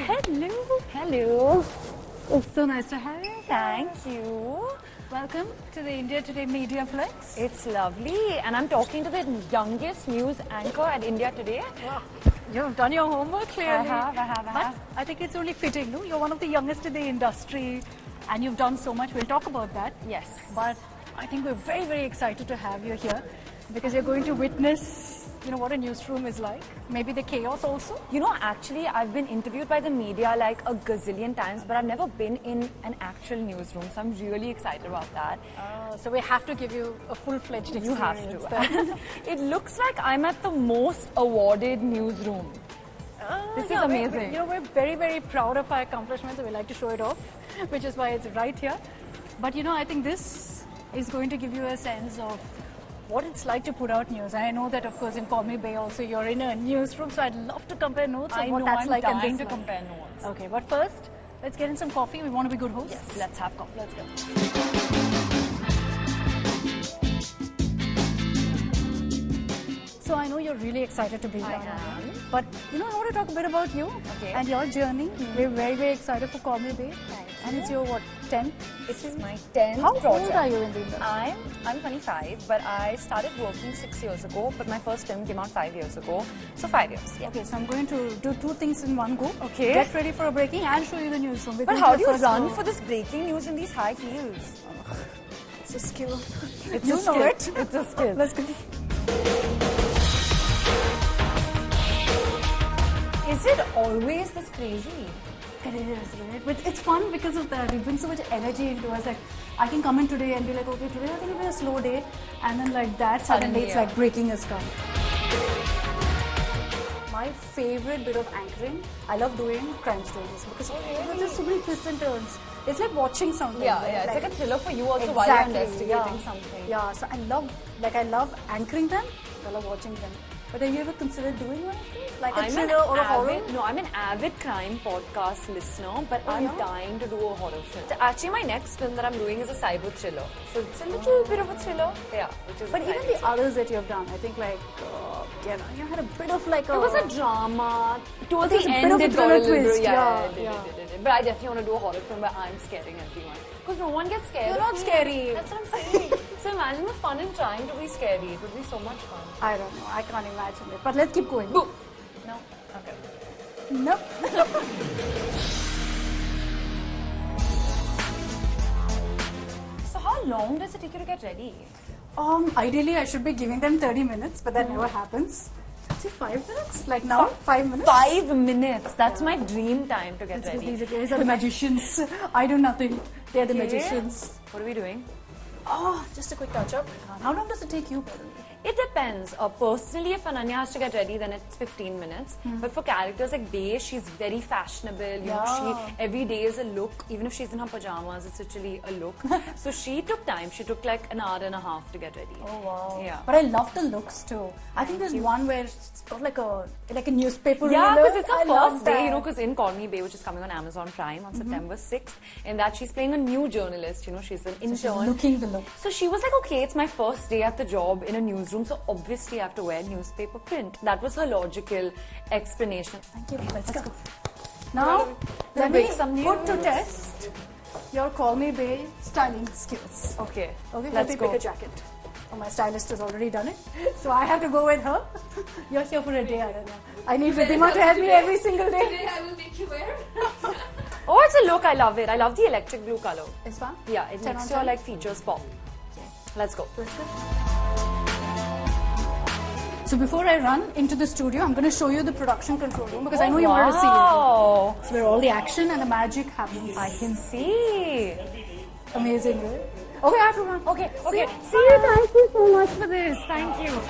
Hello. Hello. It's so nice to have you. Thank you. Welcome to the India Today Media Flex. It's lovely. And I'm talking to the youngest news anchor at India Today. Wow. You've done your homework clearly. I have. But I think it's only fitting, no? You're one of the youngest in the industry and you've done so much. We'll talk about that. Yes. But I think we're very, very excited to have you here because you're going to witness, what a newsroom is like. Maybe the chaos also. Actually, I've been interviewed by the media like a gazillion times, but I've never been in an actual newsroom. So I'm really excited about that. So we have to give you a full-fledged experience. You have to. It looks like I'm at the most awarded newsroom. This is amazing. We're very, very proud of our accomplishments and we like to show it off, which is why it's right here. But I think this is going to give you a sense of what it's like to put out news. I know that, of course, in Call Me Bay also you're in a newsroom, so I'd love to compare notes on what that's like and this to compare notes. Okay, but first, let's get in some coffee. We want to be good hosts. Yes, let's have coffee. Let's go. So I know you're really excited to be here. I am. But I want to talk a bit about you and your journey. We're very, very excited for Call Me Bay. And it's your 10th? It's my 10th How project. old are you in the industry? I'm 25, but I started working 6 years ago, but my first film came out 5 years ago. So 5 years, yeah. Okay, so I'm going to do two things in one go. Okay. Get ready for a breaking and show you the newsroom. But how do you run for this breaking news in these high heels? It's a skill. It's You a know skill. it. It's a skill. Let's go. Is it always this crazy? It is, right? But it's fun because of that. We bring so much energy into us. Like, I can come in today and be like, okay, today I think it'll be a slow day. And then like that, suddenly it's like breaking has come. My favorite bit of anchoring, I love doing crime stories because there's so many twists and turns. It's like watching something. Yeah, right? yeah. It's like a thriller for you also while Exactly, you're investigating something. Yeah, so I love anchoring them. I love watching them. But have you ever considered doing one of these? Like a thriller or a horror? No, I'm an avid crime podcast listener, but I'm dying to do a horror film. Actually, my next film that I'm doing is a cyber thriller. So it's a little bit of a thriller. Yeah, which is But even the others that you have done, I think you had a bit of like a... It was a drama. Towards There's the a bit end, of a it got a thriller little... twist. Yeah, it did. But I definitely want to do a horror film where I'm scaring everyone. Because no one gets scared. You're of not me. scary. That's what I'm saying. So imagine the fun in trying to be scary. It would be so much fun. I don't know. I can't imagine it. But let's keep going. Boo! No? Okay. No. So how long does it take you to get ready? Ideally, I should be giving them 30 minutes, but that never happens. Say 5 minutes? Like now? 5 minutes? 5 minutes. That's my dream time to get ready. These are the magicians. I do nothing. They're the magicians. What are we doing? Oh, just a quick touch up. How long does it take you, by the way? It depends. Personally, if Ananya has to get ready, then it's 15 minutes. But for characters like Bay, she's very fashionable. You know, she every day is a look. Even if she's in her pajamas, it's actually a look. So she took time. She took like an hour and a half to get ready. Oh wow! Yeah. But I love the looks too. I think there's one where it's got like a newspaper. Yeah, reader. because it's her I love first day, that. because in Call Me Bay, which is coming on Amazon Prime on September 6th, in that she's playing a new journalist, she's an intern. She's looking the look. So she was like, okay, it's my first day at the job in a newsroom, so obviously I have to wear newspaper print. That was her logical explanation. Thank you. Let's go. Now, let me put to test your Call Me Bay styling skills. Okay, Okay, let's let me go. pick a jacket. Oh, my stylist has already done it, so I have to go with her. You're here for a day, I don't know. I need Riddhima to help me every single day. Today I will make you wear. Oh, it's a look. I love it. I love the electric blue color. It's fun? Yeah, it 10 makes on your 10? like features pop. Let's go. So before I run into the studio, I'm going to show you the production control room because I know you wanted to see it. So where all the action and the magic happens. I can see. Amazing, right? Okay, I have to run. Okay. See you. See you. Thank you so much for this. Thank you.